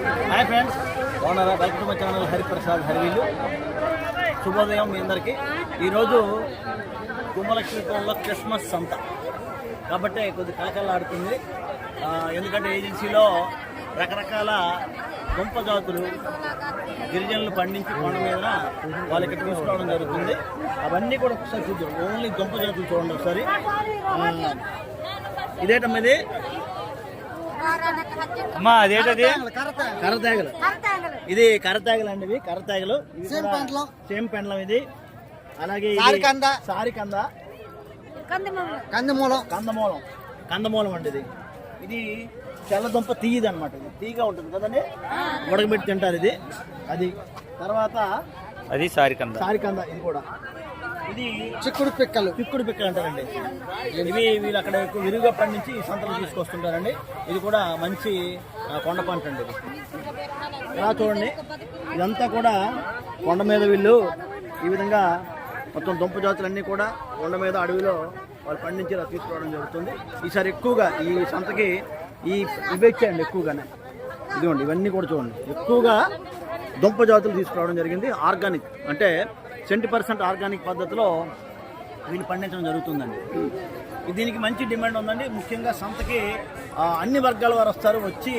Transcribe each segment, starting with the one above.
Hi friends, బాగున్నారా? Welcome to my channel Hariprasad Hariveelu. శుభోదయం మీ అందరికీ. ఈరోజు కుంభలక్ష్మీపురంలో క్రిస్మస్ సంత కాబట్టి కొద్ది కలకలాడుతుంది. ఎందుకంటే ఏజెన్సీలో రకరకాల దుంప జాతులు గిరిజనులు పండించి కొండ మీద వాళ్ళకి తీసుకురావడం జరుగుతుంది. అవన్నీ కూడా ఒకసారి చూద్దాం. ఓన్లీ దుంప జాతులు చూడండి ఒకసారి. ఇదేటమ్మది అమ్మా, అదేటది కర్రతేగలు. ఇది కర్రతేగలు అండి. ఇవి కర్రతేగలు సేమ్ పెండ్లం. ఇది అలాగే సారికంద, కందమూలం అండి. ఇది తెల్లదుంప తీయది అనమాట. ఇది తీగా ఉంటుంది కదండి, ఉడకబెట్టి తింటారు ఇది. అది తర్వాత అది సారికంద. ఇది కూడా ఇది చిక్కుడు పిక్కలు అంటారండి. ఇవి వీళ్ళు అక్కడ ఎక్కువ విరివిగా పండించి సంతలు తీసుకొస్తుంటారండి. ఇది కూడా మంచి కొండ పంట అండి. ఇది ఇలా చూడండి, ఇదంతా కూడా కొండ మీద వీళ్ళు ఈ విధంగా మొత్తం దుంప జాతులన్నీ కూడా కొండ మీద అడవిలో వాళ్ళు పండించి ఇలా తీసుకోవడం జరుగుతుంది. ఈసారి ఎక్కువగా ఈ సంతకి ఇవి వచ్చాయండి ఎక్కువగానే. ఇదిగోండి, ఇవన్నీ కూడా చూడండి, ఎక్కువగా దుంప జాతులు తీసుకురావడం జరిగింది. ఆర్గానిక్ అంటే 70% ఆర్గానిక్ పద్ధతిలో వీళ్ళు పండించడం జరుగుతుందండి. దీనికి మంచి డిమాండ్ ఉందండి. ముఖ్యంగా సంతకి అన్ని వర్గాల వారు వస్తారు, వచ్చి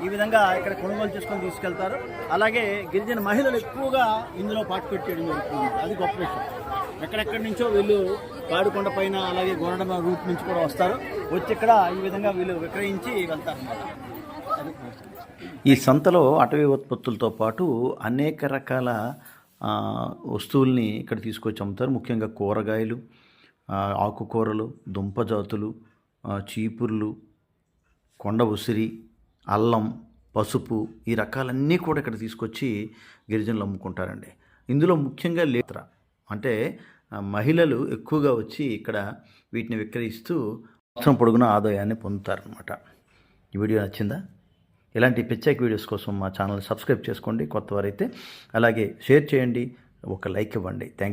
ఈ విధంగా ఇక్కడ కొనుగోలు చేసుకొని తీసుకెళ్తారు. అలాగే గిరిజన మహిళలు ఎక్కువగా ఇందులో పార్టిసిపేట్ చేయడం జరుగుతుంది. అది గొప్ప విషయం. ఎక్కడెక్కడి నుంచో వీళ్ళు పాడుకొండ పైన అలాగే గోరడమ రూట్ నుంచి కూడా వస్తారు, వచ్చి ఇక్కడ ఈ విధంగా వీళ్ళు విక్రయించి వెళ్తారన్నమాట. ఈ సంతలో అటవీ ఉత్పత్తులతో పాటు అనేక రకాల వస్తువుల్ని ఇక్కడ తీసుకొచ్చి అమ్ముతారు. ముఖ్యంగా కూరగాయలు, ఆకుకూరలు, దుంప జాతులు, చీపుర్లు, కొండ ఉసిరి, అల్లం, పసుపు, ఈ రకాలన్నీ కూడా ఇక్కడ తీసుకొచ్చి గిరిజనులు అమ్ముకుంటారండి. ఇందులో ముఖ్యంగా లేత్ర అంటే మహిళలు ఎక్కువగా వచ్చి ఇక్కడ వీటిని విక్రయిస్తూ సంవత్సరం పొడుగున ఆదాయాన్ని పొందుతారనమాట. ఈ వీడియో నచ్చిందా? ఇలాంటి ప్రత్యేక వీడియోస్ కోసం మా ఛానల్ సబ్స్క్రైబ్ చేసుకోండి కొత్తవారైతే. అలాగే షేర్ చేయండి, ఒక లైక్ ఇవ్వండి. Thank you.